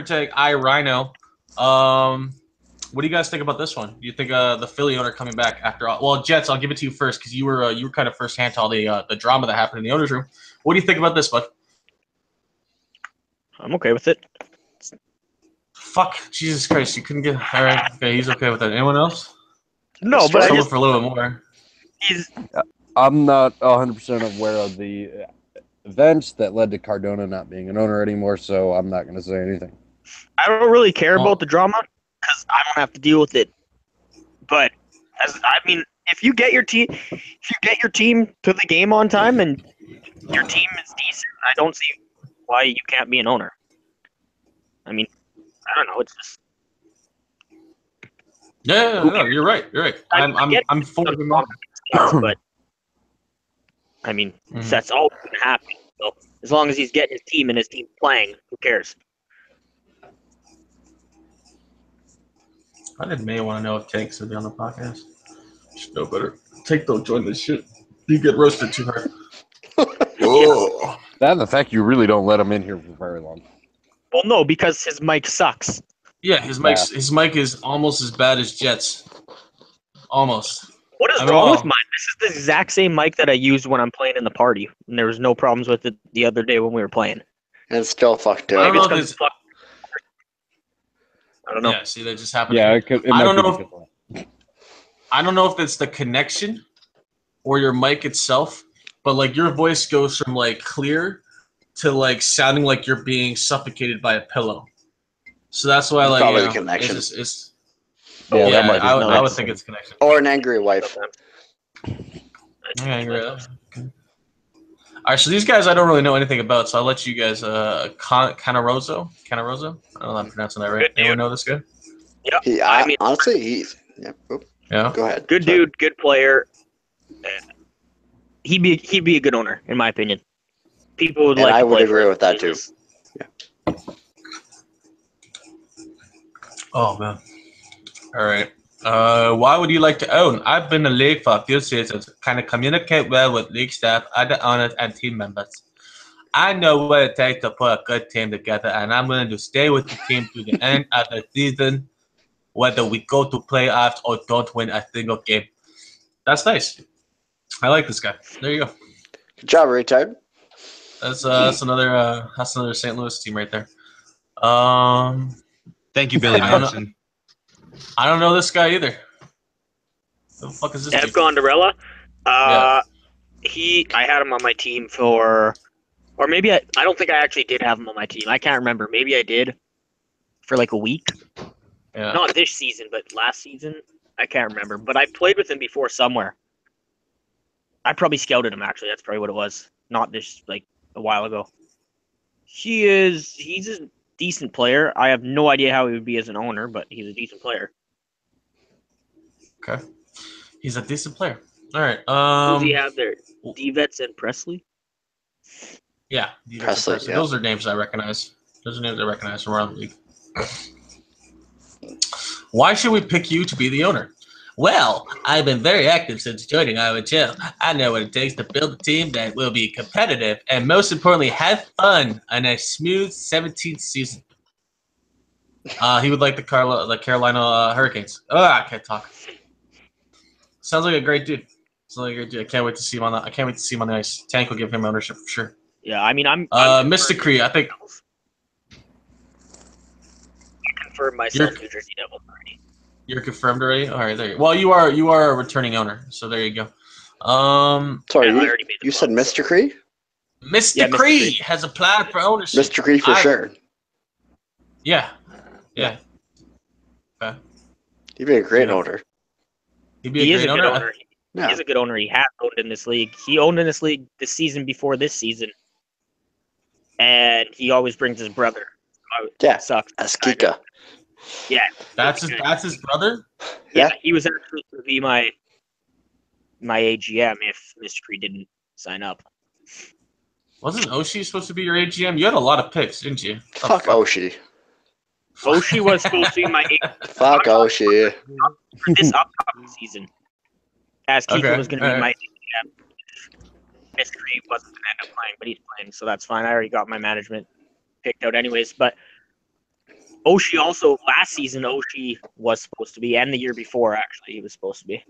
Tag iRhino. What do you guys think about this one? Do you think the Philly owner coming back after all? Well, Jets, I'll give it to you first because you were kind of first hand to all the drama that happened in the owner's room. What do you think about this, bud? I'm okay with it. Fuck, Jesus Christ, you couldn't get. All right, okay, he's okay with that. Anyone else? No, but I Someone just, for a little bit more. he's I'm not 100% aware of the events that led to Cardona not being an owner anymore, so I'm not going to say anything. I don't really care about the drama because I don't have to deal with it. But if you get your team to the game on time and your team is decent, I don't see why you can't be an owner. I mean, I don't know. It's just No, you're right. You're right. I'm for the but I mean, that's all that can happen. So as long as he's getting his team and his team playing, who cares? I did may want to know if Tanks would be on the podcast. Should know better. Tank don't join this shit. You get roasted too hard. Oh. That and the fact you really don't let him in here for very long. Well, no, because his mic sucks. Yeah, his mic is almost as bad as Jet's. Almost. What is wrong with mine? This is the exact same mic that I used when I'm playing in the party. And there was no problems with it the other day when we were playing. And it's still fucked I up. don't know if it's I don't know. Yeah, see, that just happened. Yeah, I don't know if it's the connection or your mic itself, but like your voice goes from like clear to like sounding like you're being suffocated by a pillow. So that's why like probably the connection. I would think it's connection. Or an angry wife. All right, so these guys I don't really know anything about, so I'll let you guys. Canaroso. I don't know if I'm pronouncing that right. Anyone know this guy? Yeah, Honestly, he's Yeah. Go ahead. Good dude, good player. He'd be a good owner, in my opinion. People would And like. I to would play agree for with that too. Oh man. All right. Why would you like to own? I've been in the league for a few seasons, kind of communicate well with league staff, other owners, and team members. I know what it takes to put a good team together, and I'm willing to stay with the team to the end of the season, whether we go to playoffs or don't win a single game. That's nice. I like this guy. There you go. Good job, Retard. That's another St. Louis team right there. Thank you, Billy I don't know. Madison. I don't know this guy either. Who the fuck is this? Ev Dude? Gondarella. Yeah. I had him on my team or maybe I don't think I actually did have him on my team. I can't remember. Maybe I did for like a week. Yeah. Not this season, but last season. I can't remember. But I played with him before somewhere. I probably scouted him actually. That's probably what it was. Not this like a while ago. He's a decent player. I have no idea how he would be as an owner, but he's a decent player. Okay. He's a decent player. All right. Who do you have there? Devets and Presley? Yeah. Presley, yeah. Those are names I recognize. Those are names I recognize from around the league. Why should we pick you to be the owner? Well, I've been very active since joining IOHL. I know what it takes to build a team that will be competitive and, most importantly, have fun on a smooth 17th season. He would like the Carolina Hurricanes. Oh, I can't talk. Sounds like a great dude. I can't wait to see him on the ice. Tank will give him ownership for sure. Yeah, I mean, I'm Mysticry, I think. I confirmed myself New Jersey Devils already. You're confirmed already? All right, there you go. Well, you are a returning owner, so there you go. Sorry, Yeah, you said Mr. Cree? Mr. Cree has applied for ownership. Mr. Cree for sure. Yeah. Yeah. Okay. He'd be a great owner. He is a good owner. Yeah. He's a good owner. He has owned in this league. He owned in this league the season before this season. And he always brings his brother. Yeah. Sucks. Askika. Yeah. That's his brother? Yeah, he was actually going to be my AGM if Mr. Cree didn't sign up. Wasn't Oshie supposed to be your AGM? You had a lot of picks, didn't you? Fuck Oshie. Oshie was supposed to be my AGM Fuck Oshie. for this upcoming season. As Keefer was going to be my AGM. Mr. Cree wasn't going to end up playing, but he's playing, so that's fine. I already got my management picked out anyways. But Oshie also, last season, Oshie was supposed to be, and the year before, actually, he was supposed to be.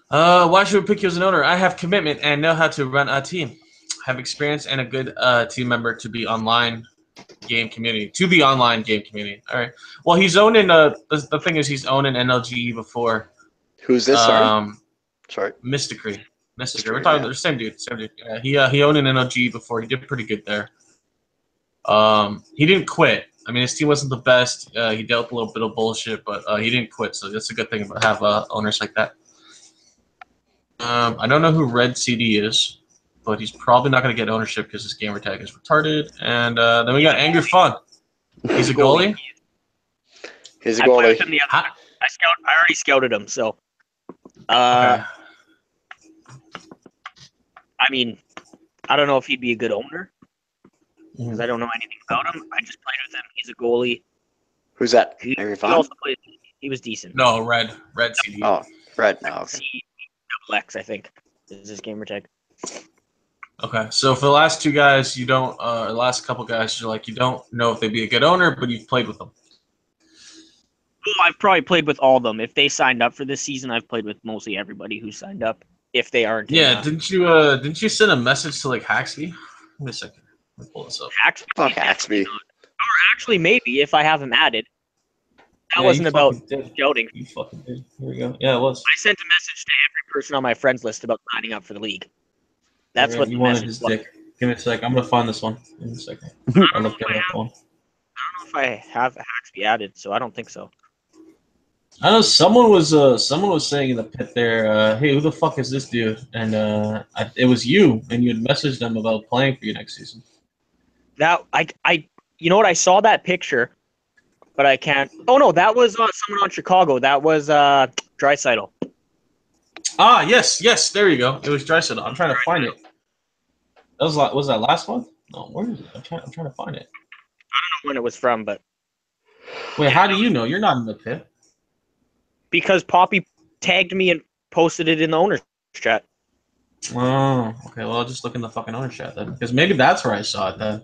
Why should we pick you as an owner? I have commitment and know how to run a team. Have experience and a good team member to be online game community. All right. Well, he's owned in the thing is he's owned in NLGE before. Who's this? Sorry. Mysticry. We're talking about the same dude. Yeah, he owned an NLGE before. He did pretty good there. He didn't quit. I mean, his team wasn't the best. He dealt with a little bit of bullshit, but he didn't quit. So that's a good thing about have owners like that. I don't know who Red CD is, but he's probably not going to get ownership because his gamer tag is retarded. And then we got Angry Fun. He's a goalie. He's a goalie. I already scouted him, so. Okay. I mean, I don't know if he'd be a good owner because I don't know anything about him. I just played with him. He's a goalie. Who's that? He also played. He was decent. No, Red CD. Oh, Red. No, okay. X, I think, is his gamer tag. Okay, so for the last two guys, you don't. The last couple guys, you're like you don't know if they'd be a good owner, but you've played with them. Well, I've probably played with all of them. If they signed up for this season, I've played with mostly everybody who signed up. If they aren't. Yeah, didn't you send a message to like Haxby? Give me a second. Let me pull this up. Haxby? Fuck Haxby. Or actually, maybe if I have him added. That wasn't about scouting. You fucking did. Here we go. Yeah, it was. I sent a message to every person on my friends list about signing up for the league. That's what you the wanted message his was. dick. Give me a sec. I'm gonna find this one. Give me a second. I don't I'll know look at that one. if I have Haxby added, so I don't think so. I know someone was saying in the pit there, hey, who the fuck is this dude? And it was you, and you had messaged them about playing for you next season. That you know what? I saw that picture, but I can't. Oh no, that was someone on Chicago. That was Draisaitl. Ah, yes, there you go. It was Draisaitl. I'm trying to find it. Was that last month? No, where is it? I'm trying to find it. I don't know when it was from, but Wait, how do you know? You're not in the pit. Because Poppy tagged me and posted it in the owner's chat. Oh, okay. Well, I'll just look in the fucking owner chat then, because maybe that's where I saw it then.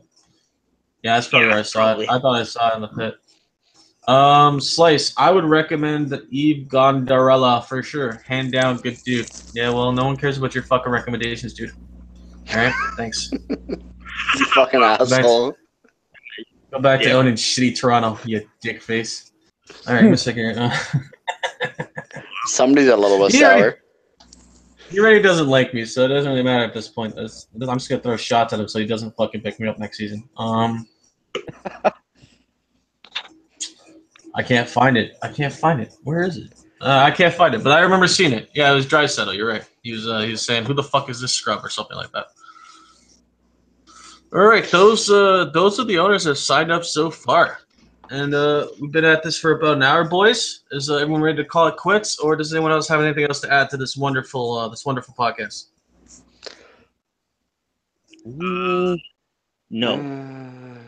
Yeah, that's probably where I saw probably. it. I thought I saw it in the pit. Slice. I would recommend the Eve Gondarella for sure. Hand down, good dude. Yeah, well, no one cares about your fucking recommendations, dude. All right, thanks. You fucking asshole. Go back to owning shitty Toronto, you dick face. All right, give me a second. Somebody's a little bit sour. He already doesn't like me, so it doesn't really matter at this point. I'm just gonna throw shots at him so he doesn't fucking pick me up next season. I can't find it. Where is it? I can't find it, but I remember seeing it. Yeah, it was Dry Settle. You're right. He was saying, "Who the fuck is this scrub?" or something like that. All right, those are the owners that have signed up so far, and we've been at this for about an hour, boys. Is everyone ready to call it quits, or does anyone else have anything else to add to this wonderful podcast? No.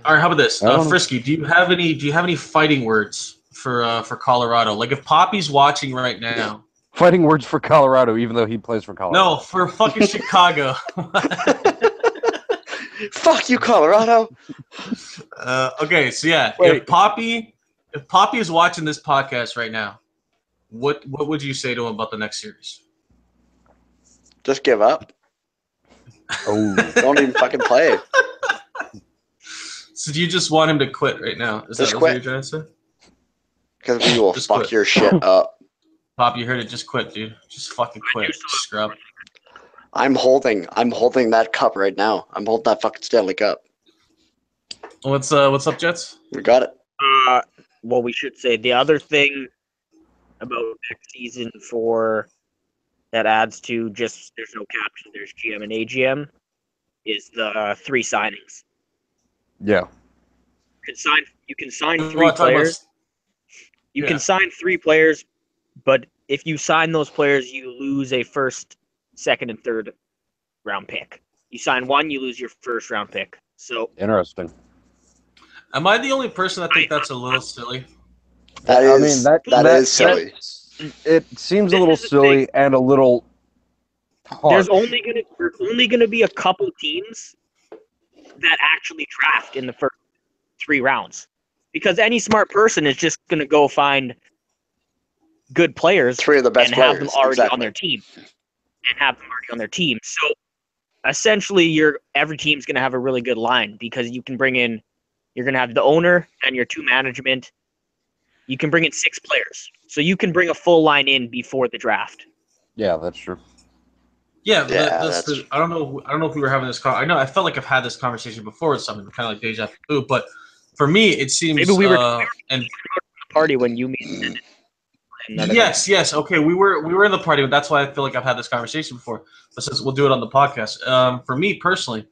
All right, how about this, Frisky? Do you have any fighting words for Colorado? Like if Poppy's watching right now. Fighting words for Colorado, even though he plays for Colorado. No, for fucking Chicago. Fuck you, Colorado. Okay, so yeah, if Poppy is watching this podcast right now, what would you say to him about the next series? Just give up. Oh, don't even fucking play. So do you just want him to quit right now? Is just that quit. what you're trying to say? Because we will just fuck quit. your shit up. Pop, you heard it. Just quit, dude. Just fucking quit, scrub. I'm holding that cup right now. I'm holding that fucking Stanley Cup. What's up, Jets? We got it. Well, we should say the other thing about next season that adds to just there's no captain, there's GM and AGM, is the 3 signings. Yeah. You can sign 3 players. You can sign 3 players, but if you sign those players, you lose a first, second, and third round pick. You sign 1, you lose your first round pick. So interesting. Am I the only person that think that's a little silly? That is silly. It seems a little silly and a little harsh. There's only gonna be a couple teams that actually draft in the first 3 rounds, because any smart person is just gonna go find good players, 3 of the best and players, have them already on their team, So essentially, every team's gonna have a really good line, because you're gonna have the owner and your 2 management. You can bring in 6 players, so you can bring a full line in before the draft. Yeah, that's true. Yeah, I don't know if we were having this. I felt like I've had this conversation before with something kind of like deja vu, but for me, it seems maybe we were and the party when you meet. Yes. Okay, we were in the party, but that's why I feel like I've had this conversation before. But since we'll do it on the podcast, for me personally,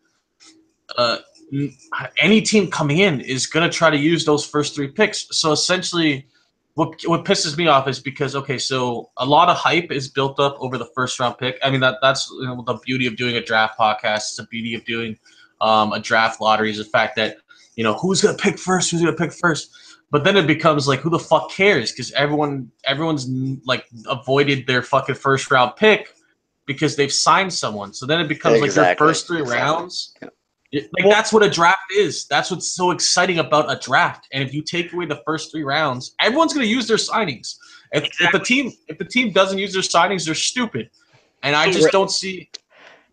any team coming in is going to try to use those first 3 picks. So essentially, what pisses me off is because, okay, so a lot of hype is built up over the first round pick. I mean, that's the beauty of doing a draft podcast. It's the beauty of doing a draft lottery is the fact that, who's going to pick first? But then it becomes like, who the fuck cares? Because everyone's like avoided their fucking first round pick because they've signed someone. So then it becomes like your first 3 rounds. Yeah. That's what a draft is. That's what's so exciting about a draft. And if you take away the first 3 rounds, everyone's going to use their signings. If the team doesn't use their signings, they're stupid. And I just don't see,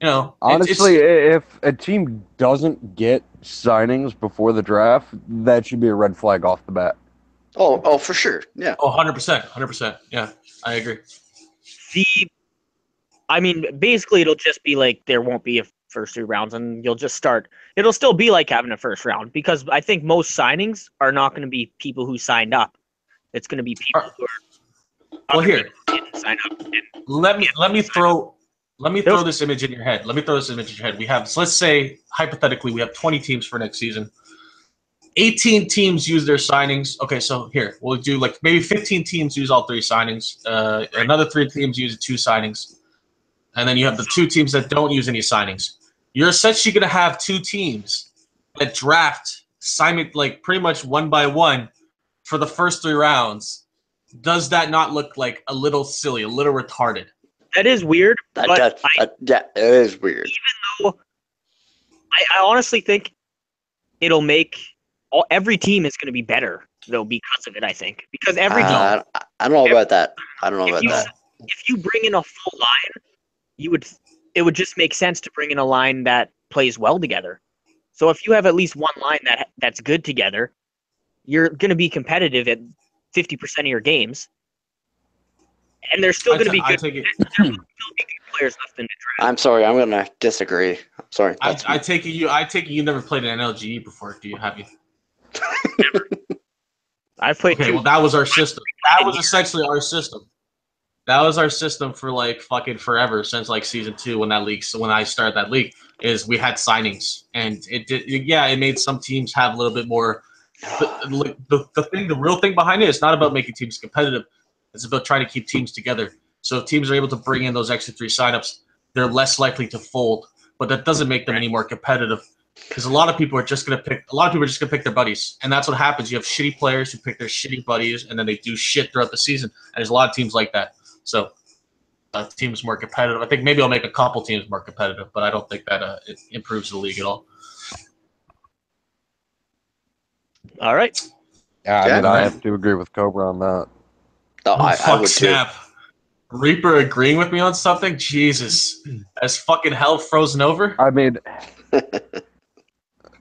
honestly, if a team doesn't get signings before the draft, that should be a red flag off the bat. Oh, for sure. Yeah. Oh, 100%. Yeah, I agree. Basically, it'll just be like there won't be a first 3 rounds, and you'll just start. It'll still be like having a first round, because I think most signings are not going to be people who signed up. It's going to be people who are. Well, here, didn't sign up. Let me throw this image in your head. We have, so let's say hypothetically, we have 20 teams for next season. 18 teams use their signings. Okay, so here we'll do like maybe 15 teams use all 3 signings. Another 3 teams use 2 signings, and then you have the 2 teams that don't use any signings. You're essentially going to have 2 teams that draft, sign it like pretty much one by one, for the first 3 rounds, does that not look like a little silly, a little retarded? That is weird, but yeah, it is weird. Even though I honestly think it'll make every team is going to be better though because of it. I think because every team. I don't know about that. I don't know about that. If you bring in a full line, it would just make sense to bring in a line that plays well together. So if you have at least one line that's good together, you're going to be competitive at 50% of your games, and there's still going to be good players left in the draft. I'm sorry, I'm going to disagree. I'm sorry. I take it you never played an NLGE before, do you? Have you? Never. I've played. Okay, well that was our system. That was essentially our system. That was our system for like fucking forever since like season 2 when I started that league. Is we had signings and it made some teams have a little bit more. The real thing behind it is not about making teams competitive. It's about trying to keep teams together. So if teams are able to bring in those extra 3 signups, they're less likely to fold. But that doesn't make them any more competitive. Because a lot of people are just gonna pick their buddies, and that's what happens. You have shitty players who pick their shitty buddies, and then they do shit throughout the season. And there's a lot of teams like that. So, teams more competitive. I think maybe I'll make a couple teams more competitive, but I don't think that it improves the league at all. All right. Yeah, I mean, I have to agree with Cobra on that. I would snap. Too. Reaper agreeing with me on something? Jesus. As fucking hell frozen over? I mean,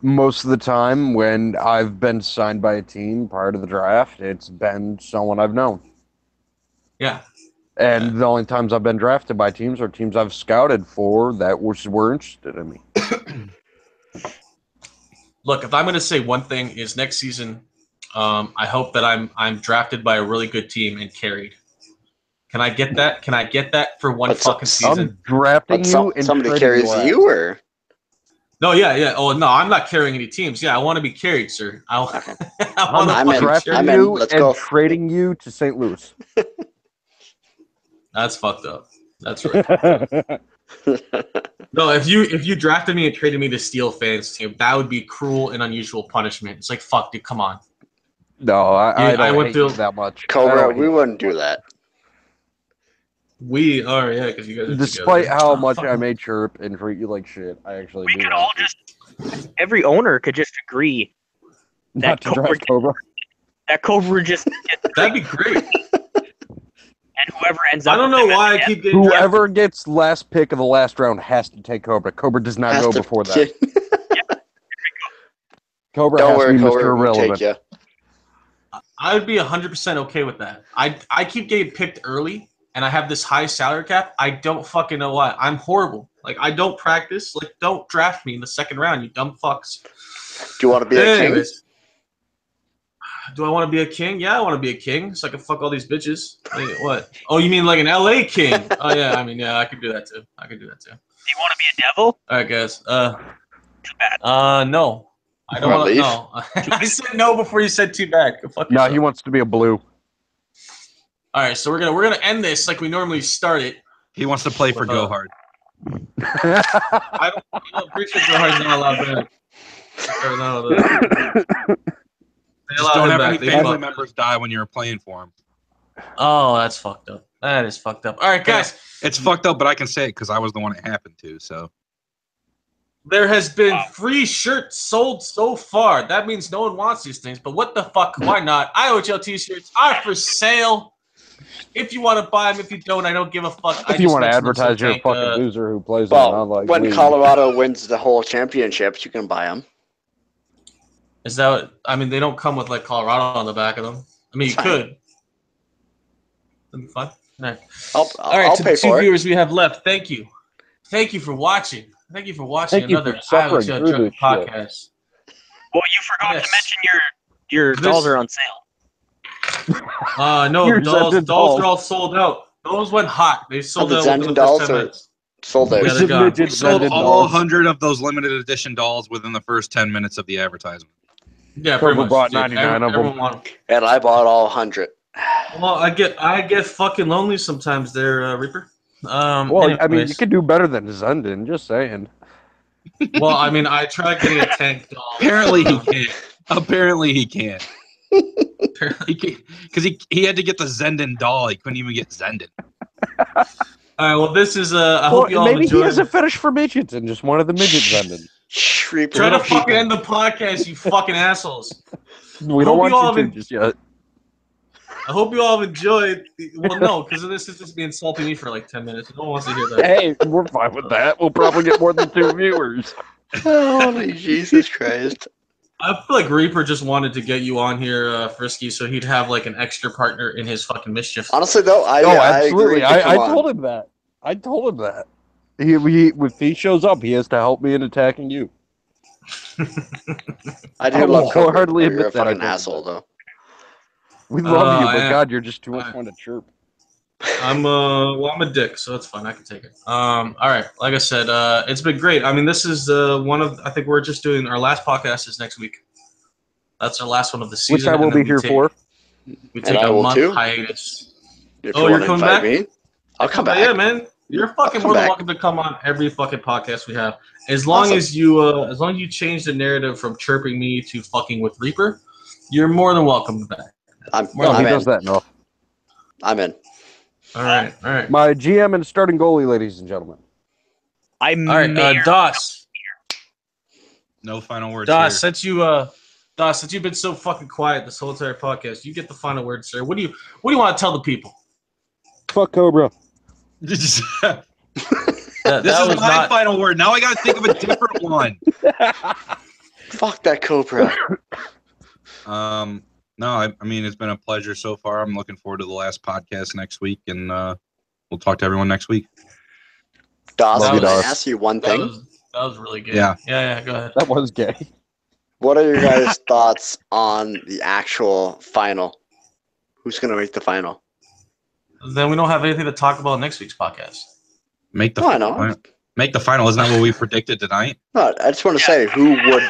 most of the time when I've been signed by a team prior to the draft, it's been someone I've known. Yeah. And the only times I've been drafted by teams are teams I've scouted for that were interested in me. Look, if I'm going to say one thing is next season, I hope that I'm drafted by a really good team and carried. Can I get that? Can I get that for one fucking season? I'm drafting you and somebody carries you, or? No, yeah. Oh, no, I'm not carrying any teams. Yeah, I want to be carried, sir. I'm drafting you and trading you to St. Louis. That's fucked up. That's right. No, if you drafted me and traded me to Steel Fans team, that would be cruel and unusual punishment. It's like, fuck, dude, come on. No, I don't hate you that much. Cobra, we wouldn't do that. We are, yeah, because you guys are Despite together. how much I may chirp and treat you like shit, I actually do. We could all every owner could just agree not to draft Cobra. That Cobra just that'd be great. And whoever ends up, I don't know why I keep getting whoever drafted. Gets last pick of the last round has to take Cobra. Cobra does not go before that. Cobra don't has worry, to be Mr. Cobra, Irrelevant. we'll take I would be 100% okay with that. I keep getting picked early, and I have this high salary cap. I don't fucking know why. I'm horrible. Like, I don't practice. Like, don't draft me in the second round, you dumb fucks. Do you want to be a king? Do I want to be a king? Yeah, I want to be a king, so I can fuck all these bitches. Wait, what? Oh, you mean like an LA king? Oh, yeah, I mean, yeah, I could do that, too. Do you want to be a devil? All right, guys. Too bad. No. I don't want to. No. I said no before you said too bad. Go fuck yourself. No, he wants to be a blue. All right, so we're gonna end this like we normally start it. He wants to play for Go Hard. I don't appreciate Go Hard's not allowed to. Just don't have any family members die when you're playing for him. Oh, that's fucked up. That is fucked up. All right, guys. It's fucked up, but I can say it because I was the one it happened to. So there has been free shirts sold so far. That means no one wants these things. But what the fuck? Why not? IOHL t-shirts are for sale. If you want to buy them, if you don't, I don't give a fuck. If you want to advertise, you're a fucking loser who plays online. When Colorado wins the whole championships, you can buy them. Is that what, I mean, they don't come with like Colorado on the back of them. I mean, you could. That'd be fun. All right. All right, to the 2 viewers we have left, thank you. Thank you for watching. Thank you for watching another IOHL Drunken podcast. Well, you forgot to mention your dolls are on sale. No, dolls are all sold out. Those went hot. They sold out within the first 10 minutes. Sold out. We sold all 100 of those limited edition dolls within the first 10 minutes of the advertisement. Yeah, pretty much. Bought 99 of them. And I bought all 100. Well, I get fucking lonely sometimes there, Reaper. Well, anyways. I mean, you could do better than Zundin, just saying. Well, I mean, I tried getting a tank doll. Apparently he can't. Because he had to get the Zenden doll. He couldn't even get Zenden. All right. Well, this is. I hope you all maybe he enjoyed. has a fetish for midgets and just wanted the midget Zenden. Shreep, Try to little fucking people. end the podcast, you fucking assholes. We hope don't you all want you have to just yet. I hope you all have enjoyed. Well, no, because this is just be insulting me for like 10 minutes. No one wants to hear that. Hey, we're fine with that. We'll probably get more than 2 viewers. Holy Jesus Christ. I feel like Reaper just wanted to get you on here, Frisky, so he'd have like an extra partner in his fucking mischief. Honestly, though, I absolutely. agree. I told him that. I told him that. If he shows up, he has to help me in attacking you. I do I will love Cobra. wholeheartedly You're admit a that I fucking told him asshole, that. though. We love you, but I- God, you're just too much fun to chirp. I'm a dick, so it's fine. I can take it. All right. Like I said, it's been great. I mean, this is I think we're just doing our last podcast is next week. That's our last one of the season. Which I will and then be here for. We take I a will month too. hiatus. If Oh, you you're want to coming invite back? me, I'll come back. Yeah, man. You're fucking come more than back. welcome to come on every fucking podcast we have. As long Awesome. as you change the narrative from chirping me to fucking with Reaper, you're more than welcome back. I'm No, he in. does that enough. I'm in. All right. My GM and starting goalie, ladies and gentlemen. All right, Doss. No final words Doss, here. since you've been so fucking quiet this whole entire podcast, you get the final word, sir. What do you want to tell the people? Fuck Cobra. This That is was my not- final word. Now I got to think of a different one. Fuck that Cobra. No, I mean, it's been a pleasure so far. I'm looking forward to the last podcast next week, and we'll talk to everyone next week. Doss, Love you, can I Doss. ask you one That thing? was really good. Yeah. Yeah. Go ahead. That was gay. What are your guys' thoughts on the actual final? Who's going to make the final? Then we don't have anything to talk about next week's podcast. Make the No, I know. final. Make the final. Isn't that what we predicted tonight? No, I just want to say who would.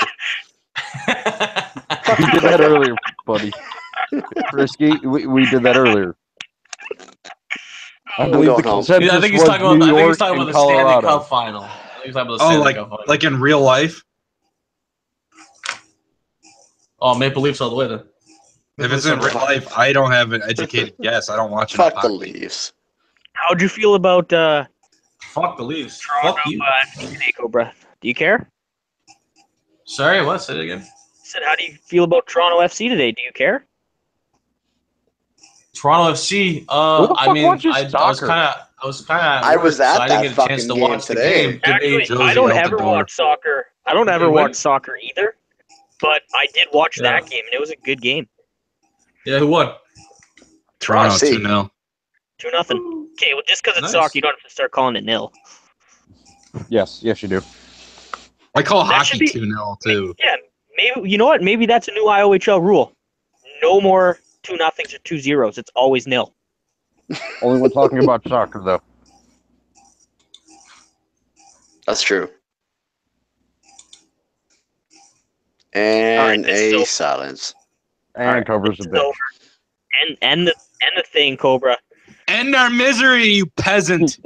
We did that earlier, buddy. Risky, we did that earlier. I believe don't the know. consensus I think he's was talking about. New I think York he's talking and about the Stanley Colorado. Cup final. I think he's talking about the Oh, Stanley Cup final. like in real life. Oh, Maple Leafs all the way then. If it's in real life, I don't have an educated guess. I don't watch enough Fuck the hockey. Leafs. How'd you feel about Fuck the Leafs. Toronto Fuck you. today, Cobra? Do you care? Sorry, what? Say it again. Said, how do you feel about Toronto FC today? Do you care? Toronto FC. Who the I fuck mean, watches I was soccer? kind of. I was at I didn't that get a fucking chance to game watch today. the game. Did Actually, Josie I don't out the ever door. watch soccer. I don't ever Wait, watch what? soccer either. But I did watch Yeah. that game, and it was a good game. Yeah, who won? Toronto FC. 2-0. 2-0. Okay, well, just because it's Nice. soccer, you don't have to start calling it nil. Yes, you do. I call That should hockey be- 2-0 too. Yeah, maybe you know what? Maybe that's a new IOHL rule. No more 2-0s or 2-0s. It's always nil. Only when talking about soccer, though. That's true. And Alright, a so- silence. And Alright, covers a it's bit. over. And the thing, Cobra. End our misery, you peasant.